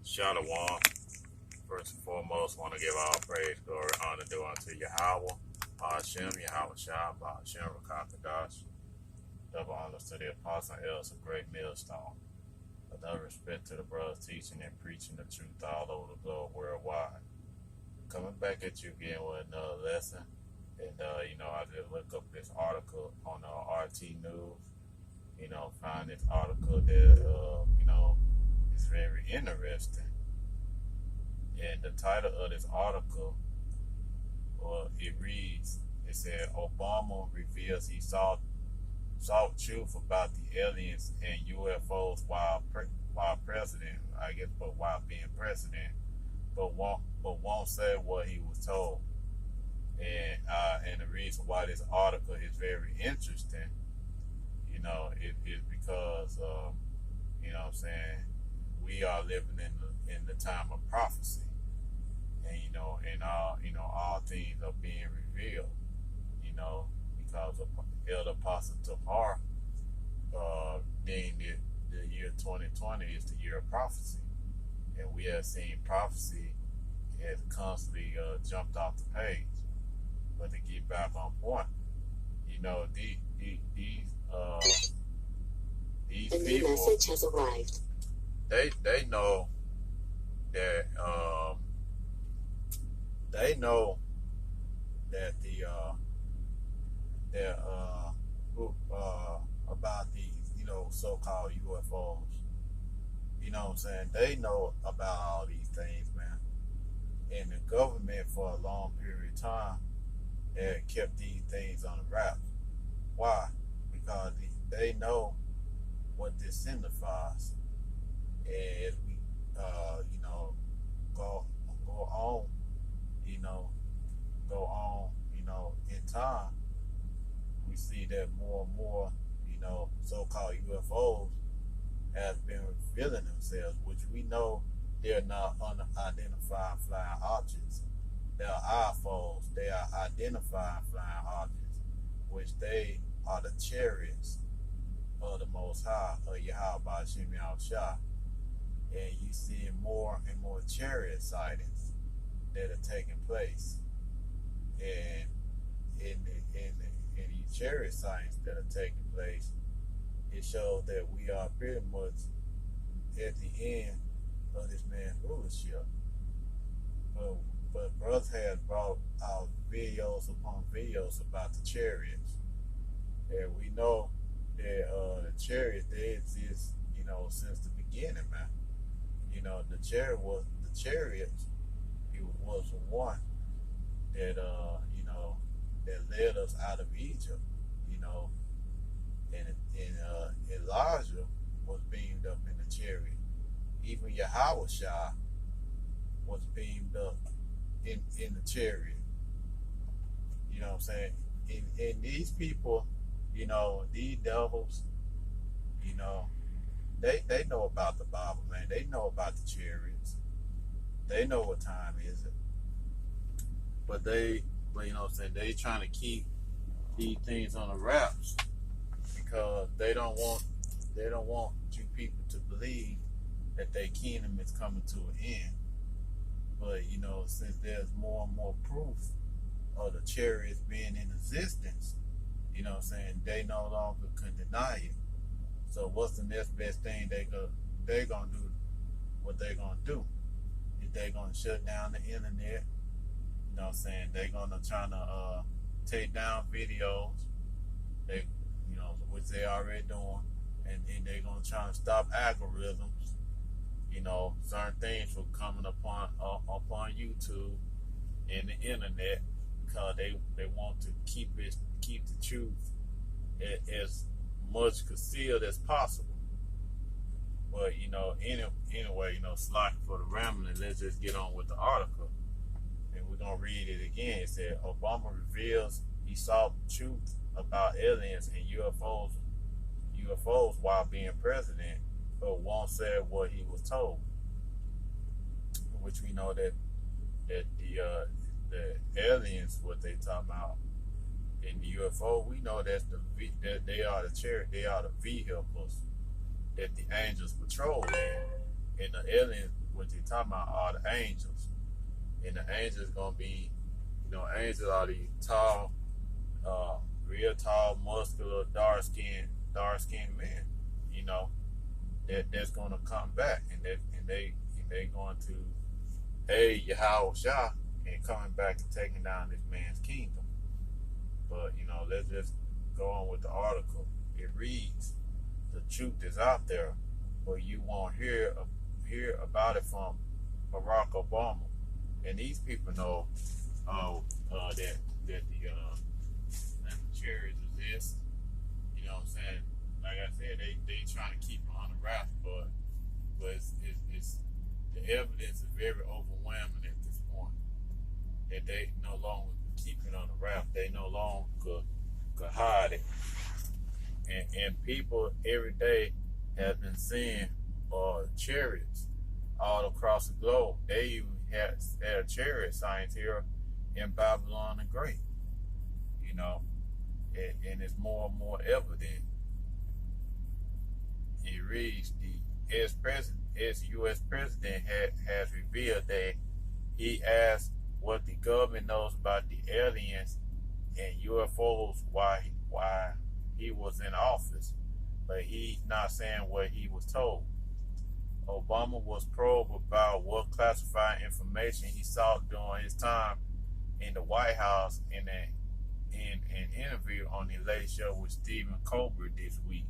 Shalom. First and foremost, want to give all praise, glory, honor due unto Yahawah, Basham, Yahawashi, Basham, Rakakadash. Double honors to the apostle and elders of great millstone. Another respect to the brothers teaching and preaching the truth all over the globe worldwide. Coming back at you again with another lesson. And, I just look up this article on RT News. Find this article that, is very interesting. And the title of this article, it reads, it said, Obama reveals he sought truth about the aliens and UFOs while president, but while being president, but won't say what he was told. And the reason why this article is very interesting, it is because, we are living in the time of prophecy, and all things are being revealed, because of Elder Apostle Tamar deemed it the year 2020 is the year of prophecy, and we have seen prophecy has constantly jumped off the page. But to get back on point, these the people, new message has arrived. They know that about these so-called UFOs. You know what I'm saying? They know about all these things, man. And the government for a long period of time had kept these things on the wrap. Why? Because they know what this signifies. As we go on in time, we see that more and more so-called UFOs has been revealing themselves, which we know they're not unidentified flying objects. They are iPhones. They are identifying flying objects, which they are the chariots of the Most High, of Yahawah, Basham, Yahawashi. And you see more and more chariot sightings that are taking place. And in these chariot sightings that are taking place, it shows that we are pretty much at the end of this man's rulership. But brothers has brought out videos upon videos about the chariots. And we know that the chariots, they exist, since the beginning, man. The chariots, it was the one that that led us out of Egypt, and Elijah was beamed up in the chariot. Even Yahawashi was beamed up in the chariot. You know what I'm saying? And these people, these devils, they know about the Bible, man. They know about the chariots. They know what time is it. But they trying to keep these things on the wraps because they don't want you people to believe that their kingdom is coming to an end. But since there's more and more proof of the chariots being in existence, they no longer can deny it. So what's the next best thing they gonna do? What they gonna do? Is they gonna shut down the internet? They're gonna try to take down videos, which they already doing, and they're gonna try to stop algorithms. Certain things from coming upon YouTube and the internet because they want to keep the truth as much concealed as possible. But anyway, slack for the rambling. Let's just get on with the article. And we're going to read it again. It said, Obama reveals he saw truth about aliens and UFOs while being president, but won't say what he was told. Which we know that the aliens, what they talking about, in the UFO, we know that they are the chariot, they are the vehicles that the angels patrol in. And the aliens, what they talking about are the angels. And the angels gonna be, angels are these tall, real tall, muscular, dark skinned men, that's gonna come back, and they going to aid Yahawashi in coming back and taking down this man's kingdom. But let's just go on with the article. It reads, the truth is out there, but you won't hear about it from Barak Obama. And these people know that the Chariots exist. You know what I'm saying? Like I said, they trying to keep them on the wraps, but it's the evidence is very overwhelming at this point. That they no longer keep it on the wrap. They no longer could hide it. And people every day have been seeing chariots all across the globe. They even had chariot signs here in Babylon the Great. And it's more and more evident. It reads, the ex-U.S. president has revealed that he asked what the government knows about the aliens and UFOs while he was in office, but he's not saying what he was told. Obama was probed about what classified information he sought during his time in the White House in an interview on the Late Show with Stephen Colbert this week.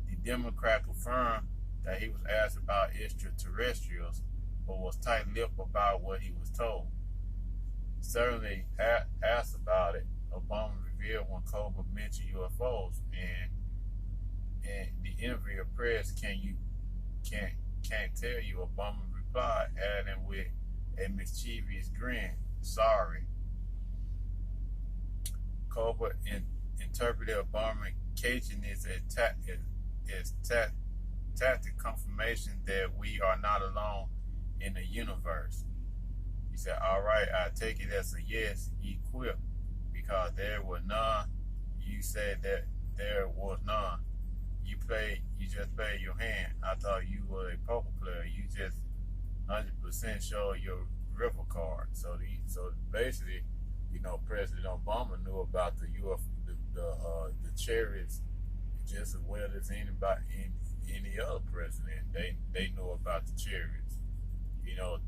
The Democrat confirmed that he was asked about extraterrestrials, but was tight-lipped about what he was told. Certainly asked about it, Obama revealed when Colbert mentioned UFOs, and the interviewer pressed, can't tell you, Obama replied, adding with a mischievous grin, sorry. Colbert interpreted Obama's caginess as tacit confirmation that we are not alone in the universe. He said, all right, I take it as a yes, he quipped, because there were none. You said that there was none. You just played your hand. I thought you were a poker player. You just 100% showed your river card. So basically, President Obama knew about the chariots just as well as any other president. They knew about the chariots.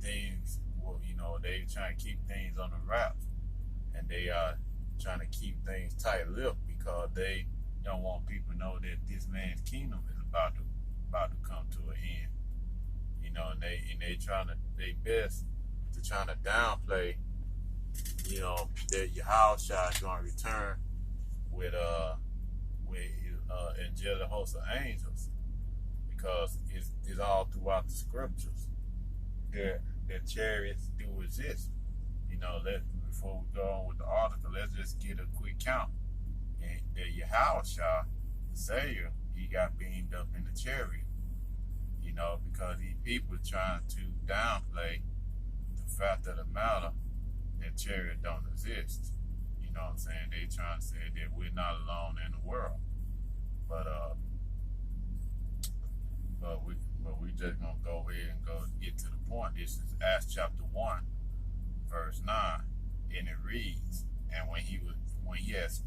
Things. They trying to keep things on the wraps, and they are trying to keep things tight-lipped because they don't want people to know that this man's kingdom is about to come to an end. And they trying they best to trying to downplay, that Yahawashi is going to return with angelic host of angels, because it's all throughout the scriptures that chariots do exist. Before we go on with the article, let's just get a quick count. And that Yahawashi, the Savior, he got beamed up in the chariot, because these people trying to downplay the fact of the matter that chariot don't exist. You know what I'm saying? They trying to say that we're not alone in the world. But we just gonna go ahead and get to the point. This is Acts chapter 1, verse 9, and it reads, and when he has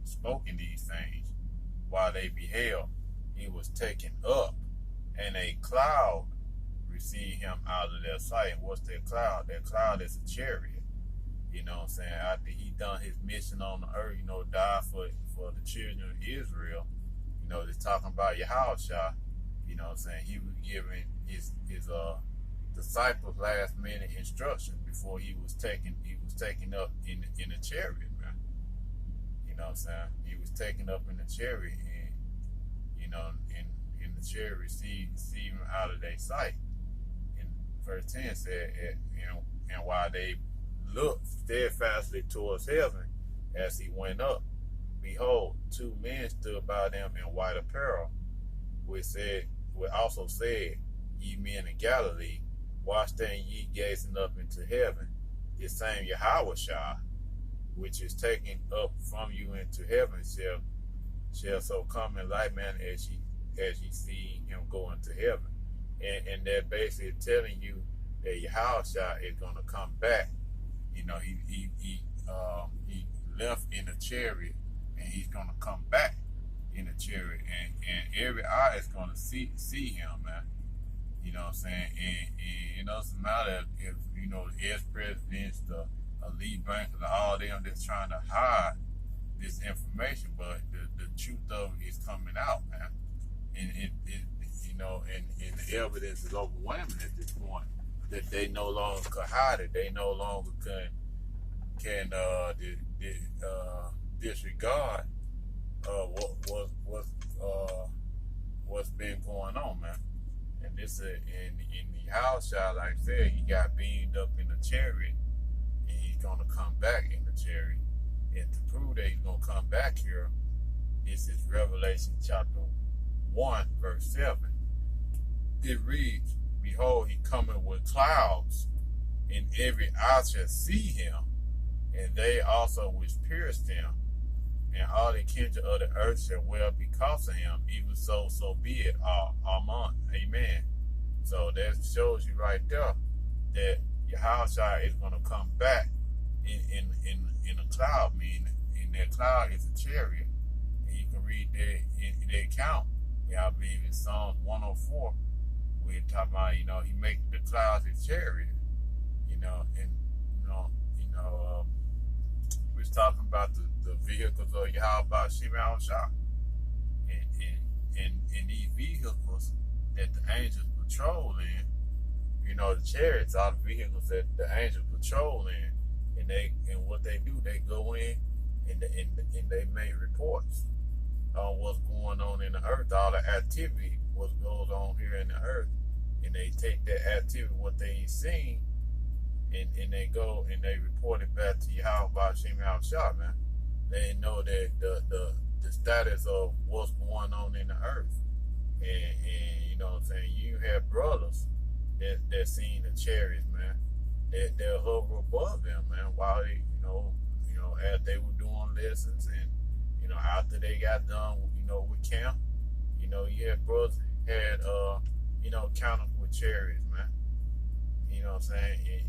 spoken these things, while they beheld, he was taken up, and a cloud received him out of their sight. And what's that cloud? That cloud is a chariot. You know what I'm saying? After he done his mission on the earth, died for the children of Israel, they're talking about Yahawashi. You know what I'm saying? He was giving his disciples last minute instructions before he was taken up in a chariot, man. You know what I'm saying? He was taken up in the chariot, and and the chariot received him out of their sight. And verse 10 said, and while they looked steadfastly towards heaven as he went up, behold, two men stood by them in white apparel, which also said, ye men in Galilee, why stand ye gazing up into heaven? This same Yahawashi, which is taken up from you into heaven, shall so come in like manner as ye see him go into heaven. And they're basically telling you that Yahawashi is gonna come back. You know, he left in a chariot, and he's gonna come back in a chariot, and every eye is gonna see him, man. You know what I'm saying? And it doesn't matter if you know the ex-presidents, the elite bankers, all them that's trying to hide this information, but the truth of it is coming out, man. And it you know, and the evidence is overwhelming at this point that they no longer could hide it. They no longer can disregard what's been going on, man. And this in the house shot, like I said, he got beamed up in a chariot, and he's gonna come back in the chariot. And to prove that he's gonna come back here, this is Revelation chapter 1, verse 7. It reads, "Behold, he cometh with clouds, and every eye shall see him, and they also which pierced him, and all the kindred of the earth shall well because of him. Even so be it. Amen." So that shows you right there that Yahawashi is going to come back in a cloud. Meaning, in that cloud is a chariot, and you can read that in the account. Yeah, I believe in Psalms 104, we're talking about, he makes the clouds his chariot. And we're talking about the vehicles of Yahawashi, and these vehicles that the angels patrol in, the chariots are the vehicles that the angels patrol in, and what they do, they go in and they make reports on what's going on in the earth, all the activity, what goes on here in the earth, and they take that activity, what they seen, and they go and they report it back to Yahawashi, man. They know that the status of what's going on in the earth, and you know what I'm saying. You have brothers that seen the chariots, man. They'll hover above them, man, while they, as they were doing lessons, and after they got done, with camp, you had brothers had encounters with chariots, man. You know what I'm saying, and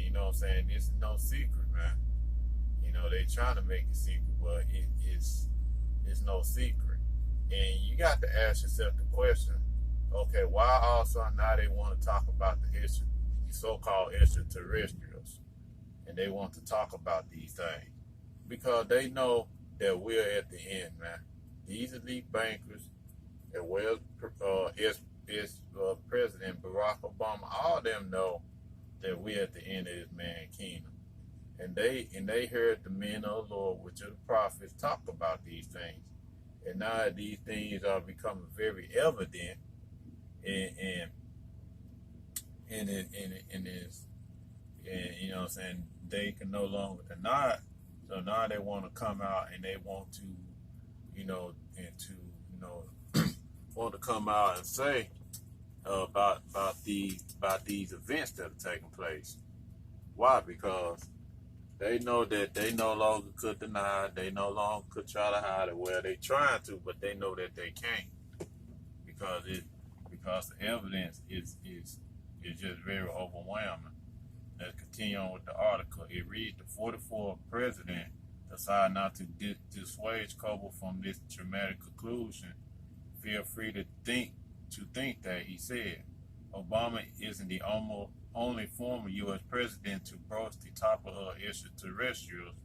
you know what I'm saying. This is no secret, man. They trying to make it secret, but it's no secret. And you got to ask yourself the question, okay, why all of a sudden now they want to talk about the so-called extraterrestrials, and they want to talk about these things? Because they know that we're at the end, man. These elite bankers, as well as President Barak Obama, all of them know that we're at the end of this man's kingdom. And they heard the men of the Lord, which are the prophets, talk about these things. And now these things are becoming very evident, and you know what I'm saying, they can no longer deny it. So now they want to come out and they want to, want to come out and say about these events that are taking place. Why? Because they know that they no longer could deny it. They no longer could try to hide it. Well, they trying to, but they know that they can't, because the evidence is just very overwhelming. Let's continue on with the article. It reads, the 44th president decided not to dissuade Kobo from this dramatic conclusion. Feel free to think that, he said. Obama isn't the only former U.S. president to broach the topic of extraterrestrials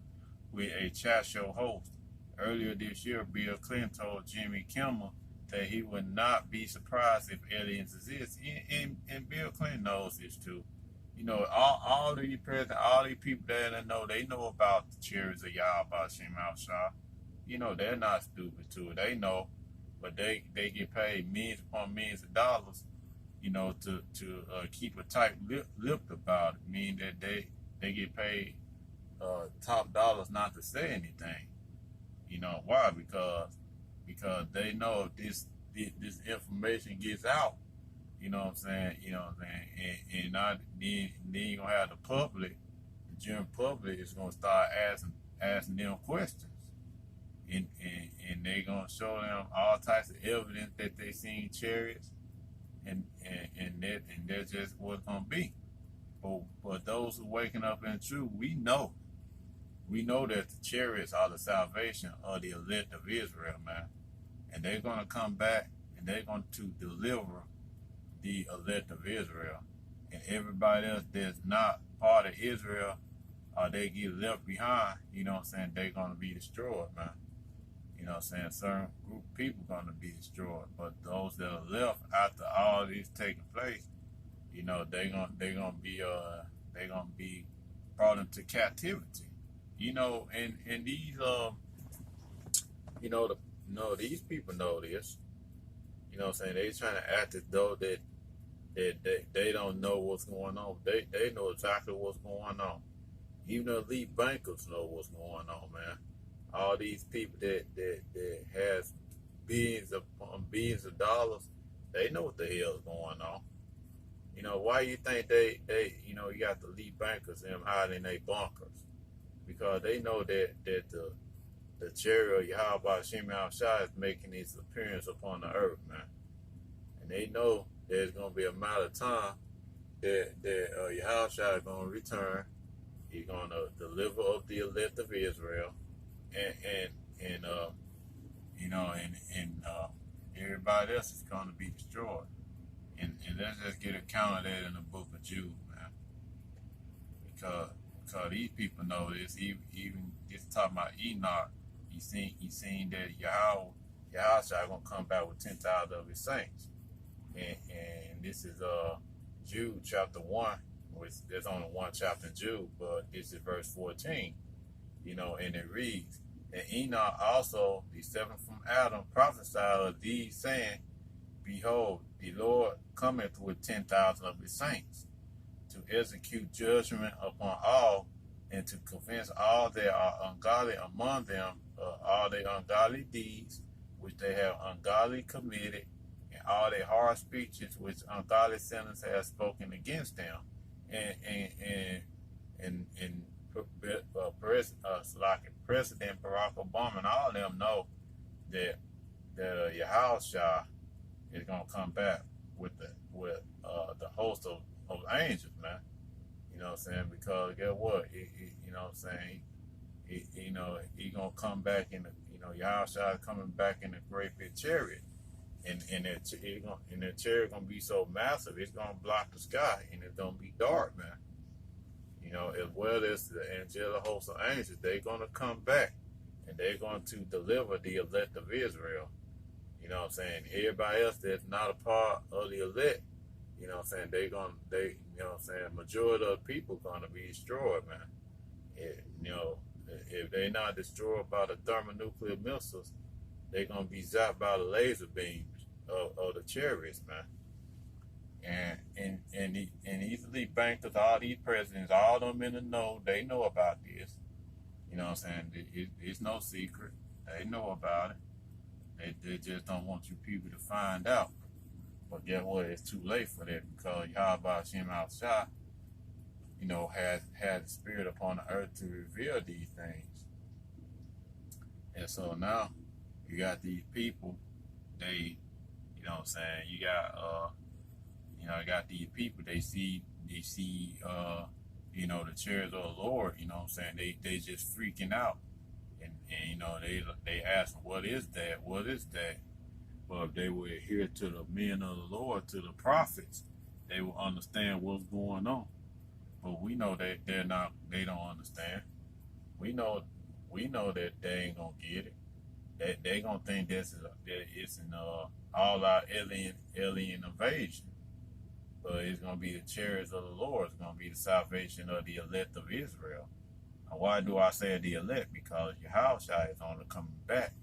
with a chat show host. Earlier this year, Bill Clinton told Jimmy Kimmel that he would not be surprised if aliens exist. And Bill Clinton knows this too. All these presidents, all these people that know, they know about the chariots of Yahawashi. They're not stupid to it. They know, but they get paid millions upon millions of dollars, to keep a tight lip about it, meaning that they get paid top dollars not to say anything. Why? Because they know if this information gets out, and then you're gonna have the public, the general public is gonna start asking them questions, and they're gonna show them all types of evidence that they seen chariots, and and that's just what's gonna be. But those who waking up in truth, we know that the chariots are the salvation of the elect of Israel, man. And they're gonna come back and they're going to deliver the elect of Israel. And everybody else that's not part of Israel, they get left behind, you know what I'm saying, they're gonna be destroyed, man. You know what I'm saying? Certain group of people gonna be destroyed. But those that are left after all this taking place, you know, they're gonna be brought into captivity. You know, and these these people know this. You know what I'm saying? They trying to act as though that they don't know what's going on. They know exactly what's going on. Even the elite bankers know what's going on, man. All these people that has billions of dollars, they know what the hell is going on. You know, why you think they you got the elite bankers them hiding in their bunkers? Because they know that the chariot of Yahawah Yahawashi is making his appearance upon the earth, man. And they know there's gonna be a matter of time that Yahawashi is gonna return. He's gonna deliver up the elect of Israel, and everybody else is gonna be destroyed. And let's just get a count of that in the book of Jude, man. Because these people know this. Even just talking about Enoch, he seen that Yahawashi gonna come back with 10,000 of his saints. And this is Jude chapter 1, which there's only one chapter in Jude, but this is verse 14. You know, and it reads, and Enoch also, the seventh from Adam, prophesied of these, saying, behold, the Lord cometh with 10,000 of his saints, to execute judgment upon all, and to convince all that are ungodly among them of all their ungodly deeds, which they have ungodly committed, and all their hard speeches which ungodly sinners have spoken against them. President Barak Obama and all of them know that Yahawashi is gonna come back with the host of angels, man. You know what I'm saying? Because guess what? You know what I'm saying? He gonna come back in the, Yahawashi is coming back in a great big chariot, and that chariot gonna be so massive, it's gonna block the sky, and it's gonna be dark, man. You know, as well as the angelic host of angels, they're gonna come back, and they're going to deliver the elect of Israel. You know what I'm saying? Everybody else that's not a part of the elect, you know what I'm saying, you know what I'm saying, majority of the people gonna be destroyed, man. If they're not destroyed by the thermonuclear missiles, they're gonna be zapped by the laser beams of the chariots, man. And these elite bankers, all these presidents, all of them in the know, they know about this. You know what I'm saying? It's no secret. They know about it. They just don't want you people to find out. But guess what? It's too late for that, because Yahawashi outside, had the spirit upon the earth to reveal these things. And so now you got these people, they, you know what I'm saying, you got these people, they see the chariots of the Lord, you know what I'm saying, they just freaking out. And they ask, what is that? What is that? But if they would adhere to the men of the Lord, to the prophets, they will understand what's going on. But we know that they don't understand. We know that they ain't gonna get it. They gonna think that it's an all-out alien invasion. But it's gonna be the chariots of the Lord. It's gonna be the salvation of the elect of Israel. And why do I say the elect? Because Yahawashi is only coming back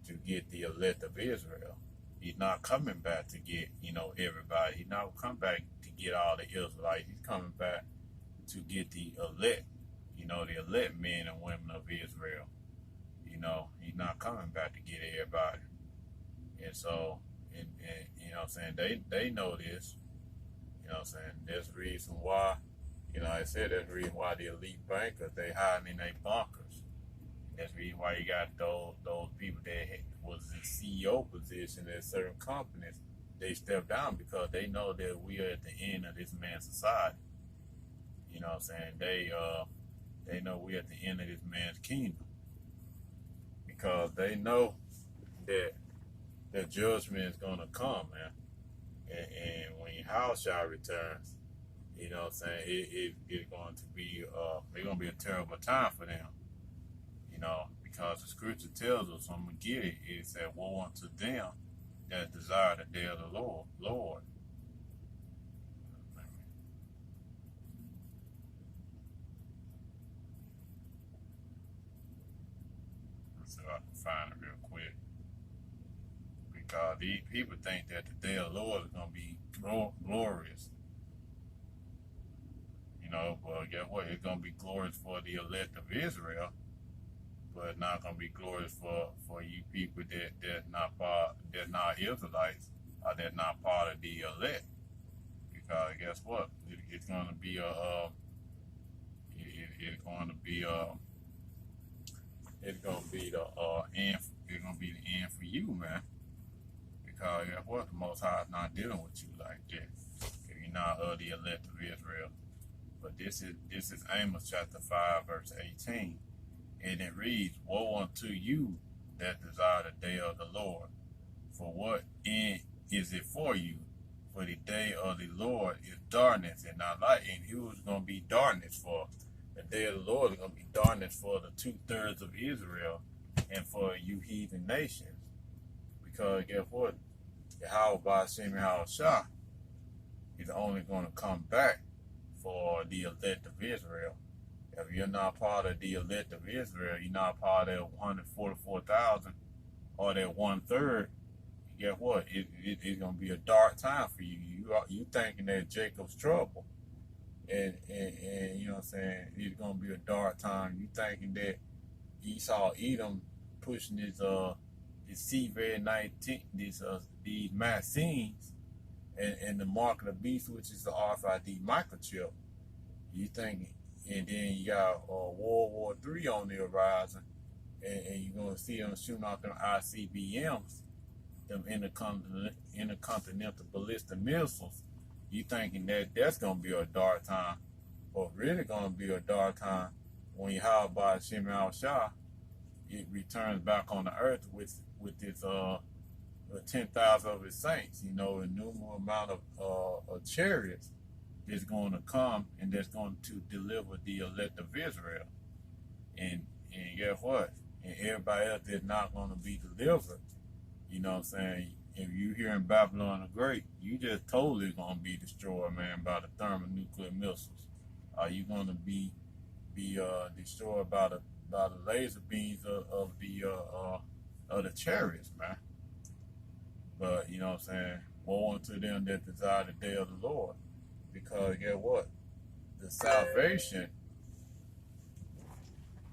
to get the elect of Israel. He's not coming back to get, everybody. He's not coming back to get all the Israelites. He's coming back to get the elect, the elect men and women of Israel. He's not coming back to get everybody. And so, and you know what I'm saying, they know this. You know what I'm saying? That's the reason why, I said that's the reason why the elite bankers, they hiding in their bunkers. That's the reason why you got those people that was in CEO position at certain companies. they step down because they know that we are at the end of this man's society. You know what I'm saying? They know we at the end of this man's kingdom because they know that the judgment is gonna come, man. And when Yahawashi returns, you know what I'm saying, it's going to be it's gonna be a terrible time for them. You know, because the scripture tells us, I'm gonna get it, it said, woe unto them that desire the day of the Lord. Let's see if I can find it real quick. Because these people think that the day of the Lord is gonna be glorious. You know, but guess what? It's gonna be glorious for the elect of Israel, but not gonna be glorious for you people that not Israelites, or that not part of the elect. Because guess what? It's gonna be it's going to be it's gonna be the end. It's gonna be the end for you, man. Because guess what? The Most High is not dealing with you like that. If you're not of the elect of Israel. But this is Amos chapter 5 verse 18. And it reads, woe unto you that desire the day of the Lord. For what end is it for you? For the day of the Lord is darkness and not light. And who is going to be darkness for? The day of the Lord is going to be darkness for the 2/3 of Israel and for you heathen nations. Because guess what? Yahawah Basham Yahawashi is only going to come back for the elect of Israel. If you're not part of the elect of Israel, you're not part of that 144,000 or that 1/3. Guess what? It's gonna be a dark time for you. You thinking that Jacob's trouble, and you know what I'm saying? It's gonna be a dark time. You thinking that Esau Edom pushing his C-19, these vaccines, and the mark of the beast, which is the RFID microchip. You thinking, and then you got World War III on the horizon, and you're gonna see them shooting out them ICBMs, them intercontinental ballistic missiles. You thinking that that's gonna be a dark time, but really gonna be a dark time when Yahawah Basham Yahawashi it returns back on the earth with its 10,000 of his saints. You know, a numerous amount of chariots is going to come, and that's going to deliver the elect of Israel. And guess what? And everybody else is not going to be delivered. You know what I'm saying? If you here in Babylon the Great, you just totally going to be destroyed, man, by the thermonuclear missiles. Are you going to be destroyed by the laser beams of the chariots, man? But you know what I'm saying? Woe unto them that desire the day of the Lord. Because guess what? The salvation,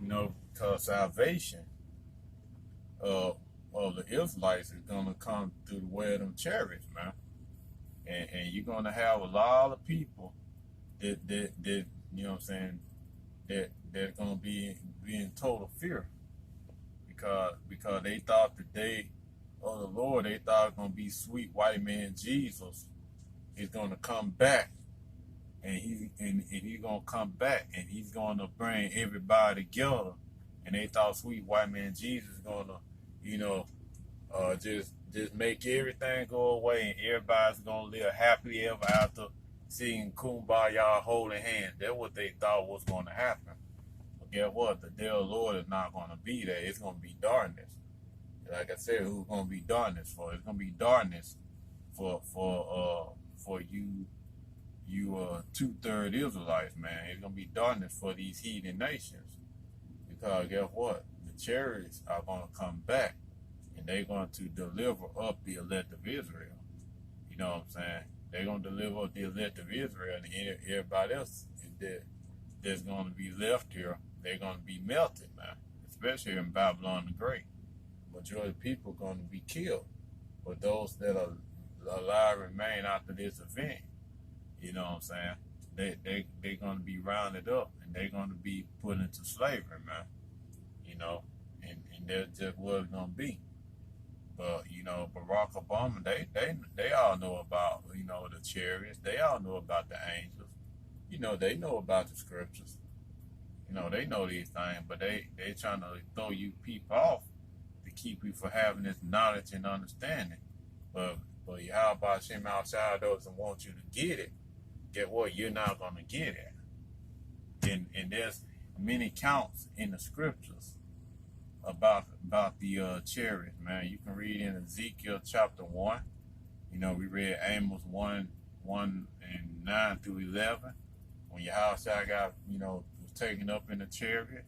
you know, because salvation of the Israelites is gonna come through the way of them chariots, man. And you're gonna have a lot of people that you know what I'm saying, that gonna be in total fear. Because they thought the day of the Lord, they thought it was gonna be sweet white man Jesus is gonna come back. And he's gonna come back, and he's gonna bring everybody together. And they thought sweet white man Jesus is gonna, you know, just make everything go away, and everybody's gonna live happily ever after, seeing Kumbaya holding hands. That's what they thought was gonna happen. But guess what? The day of the Lord is not gonna be there. It's gonna be darkness. Like I said, who's gonna be darkness for? It's gonna be darkness for you 2/3 Israelites, man. It's gonna be darkness for these heathen nations. Because guess what? The chariots are gonna come back, and they're going to deliver up the elect of Israel. You know what I'm saying? They're gonna deliver up the elect of Israel, and everybody else that's gonna be left here, they're gonna be melted, man. Especially in Babylon the Great. Majority of people are gonna be killed. But those that are alive remain after this event, you know what I'm saying? They're gonna be rounded up, and they're gonna be put into slavery, man. You know, and that's just what it's gonna be. But Barack Obama, they all know about the chariots. They all know about the angels. They know about the scriptures. They know these things, but they trying to throw you people off to keep you from having this knowledge and understanding. But Yahawah Basham outside doesn't want you to get it. Get what? You're not gonna get it. And there's many counts in the scriptures about the chariots, man. You can read in Ezekiel chapter 1. We read Amos 1 and 9 through 11. When Yahawashi got, was taken up in the chariot.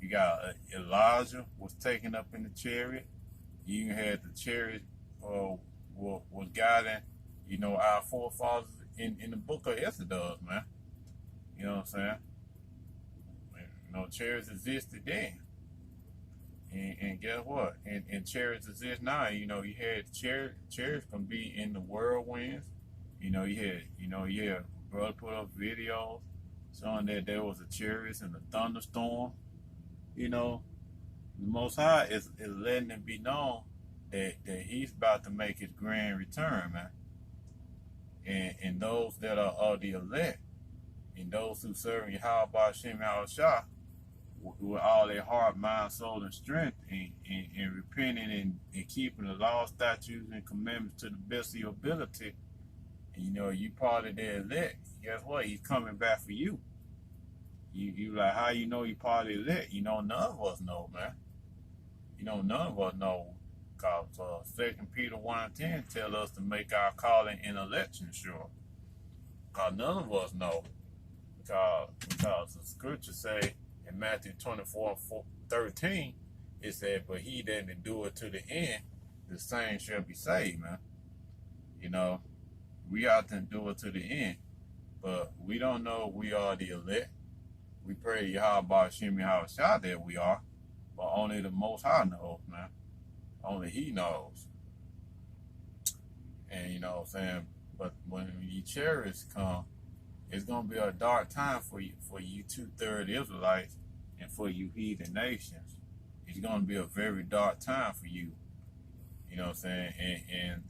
You got Elijah was taken up in the chariot. You had the chariot was guiding, our forefathers in the book of Exodus, man. You know what I'm saying? Chariots existed then. And guess what? And chariots exist now. You had chariots can be in the whirlwinds. You had brother put up videos showing that there was a chariot in a thunderstorm. The Most High is letting it be known that he's about to make his grand return, man. And those that are the elect, and those who serve Yahawah Basham Yahawashi with all their heart, mind, soul, and strength, and repenting and keeping the law, statutes, and commandments to the best of your ability, and you part of the elect. Guess what? He's coming back for you. You like, how you know you part of the elect? None of us know, man. None of us know. Because 2 Peter 1 and 10 tell us to make our calling and election sure. Because none of us know. Because the scripture say in Matthew 24:13, it said, but he that endure to the end, the same shall be saved, man. We ought to endure to the end. But we don't know we are the elect. We pray to Yahawah Basham Yahawashi that we are. But only the Most High knows, man. Only he knows. And you know what I'm saying? But when these chariots come, it's gonna be a dark time for you 2/3 Israelites and for you heathen nations. It's gonna be a very dark time for you. You know what I'm saying? And